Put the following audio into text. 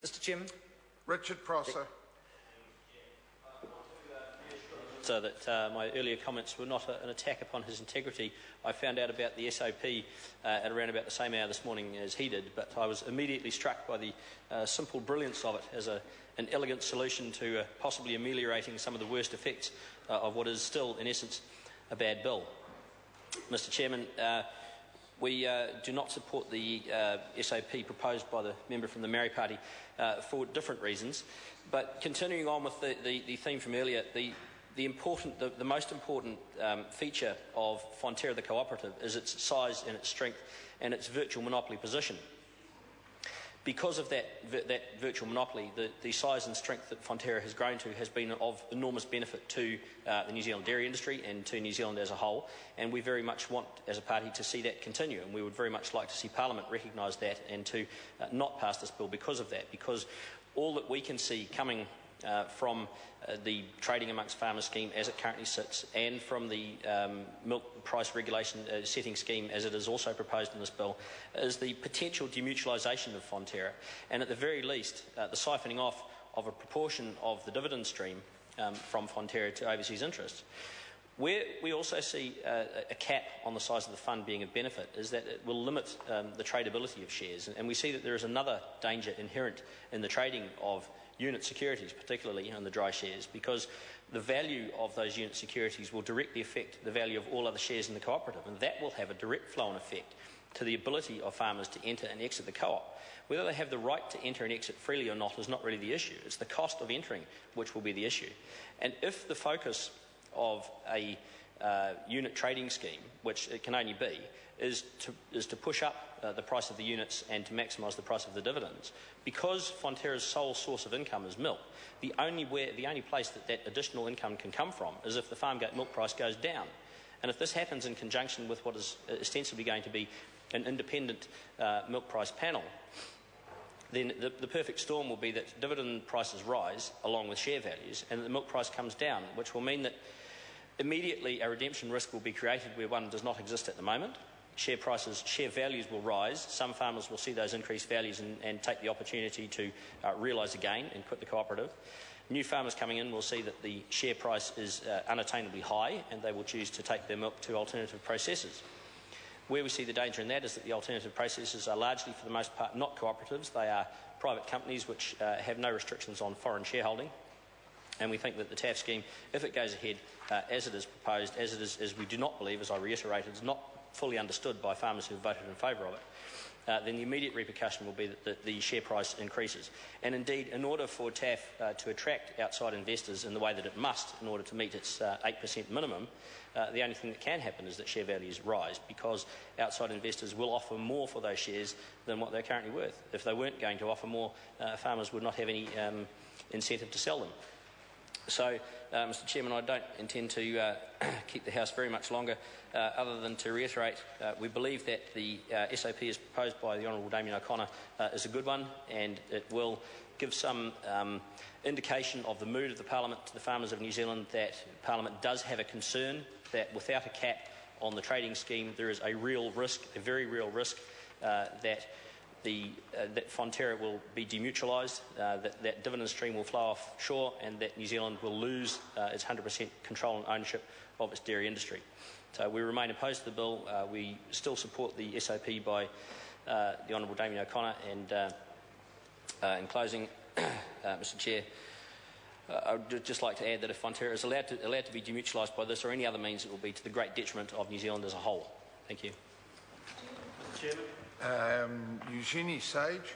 Mr Chairman. Richard Prosser. So that my earlier comments were not an attack upon his integrity. I found out about the SOP at around about the same hour this morning as he did, but I was immediately struck by the simple brilliance of it as an elegant solution to possibly ameliorating some of the worst effects of what is still, in essence, a bad bill. Mr Chairman, we do not support the SOP proposed by the member from the Maori Party for different reasons, but continuing on with the theme from earlier, the most important feature of Fonterra the cooperative is its size and its strength and its virtual monopoly position. Because of that virtual monopoly, the size and strength that Fonterra has grown to has been of enormous benefit to the New Zealand dairy industry and to New Zealand as a whole, and we very much want, as a party, to see that continue, and we would very much like to see Parliament recognise that and to not pass this bill because of that, because all that we can see coming from the Trading Amongst Farmers scheme as it currently sits, and from the milk price regulation setting scheme as it is also proposed in this bill, is the potential demutualisation of Fonterra, and at the very least the siphoning off of a proportion of the dividend stream from Fonterra to overseas interests. Where we also see a cap on the size of the fund being of benefit is that it will limit the tradability of shares, and we see that there is another danger inherent in the trading of unit securities, particularly in the dry shares, because the value of those unit securities will directly affect the value of all other shares in the cooperative, and that will have a direct flow-on effect to the ability of farmers to enter and exit the co-op. Whether they have the right to enter and exit freely or not is not really the issue. It's the cost of entering which will be the issue. And if the focus of a unit trading scheme, which it can only be, is to push up the price of the units and to maximise the price of the dividends, because Fonterra's sole source of income is milk, the only place that additional income can come from is if the farm gate milk price goes down. And if this happens in conjunction with what is ostensibly going to be an independent milk price panel, then the perfect storm will be that dividend prices rise along with share values and the milk price comes down, which will mean that immediately a redemption risk will be created where one does not exist at the moment. Share values will rise. Some farmers will see those increased values and take the opportunity to realise a gain and quit the cooperative. New farmers coming in will see that the share price is unattainably high and they will choose to take their milk to alternative processors. Where we see the danger in that is that the alternative processors are largely, for the most part, not cooperatives. They are private companies which have no restrictions on foreign shareholding. And we think that the TAF scheme, if it goes ahead as it is proposed, as we do not believe, as I reiterated, is not fully understood by farmers who have voted in favour of it, then the immediate repercussion will be that the share price increases. And indeed, in order for TAF to attract outside investors in the way that it must in order to meet its 8% minimum, the only thing that can happen is that share values rise, because outside investors will offer more for those shares than what they're currently worth. If they weren't going to offer more, farmers would not have any incentive to sell them. So, Mr Chairman, I don't intend to keep the House very much longer, other than to reiterate we believe that the SOP as proposed by the Honourable Damien O'Connor is a good one, and it will give some indication of the mood of the Parliament to the farmers of New Zealand, that Parliament does have a concern that without a cap on the trading scheme there is a real risk, a very real risk, that Fonterra will be demutualised, that dividend stream will flow offshore, and that New Zealand will lose its 100% control and ownership of its dairy industry. So we remain opposed to the bill. We still support the SOP by the Honourable Damien O'Connor, and in closing, Mr Chair, I would just like to add that if Fonterra is allowed to be demutualised by this or any other means, it will be to the great detriment of New Zealand as a whole. Thank you. Eugenie Sage.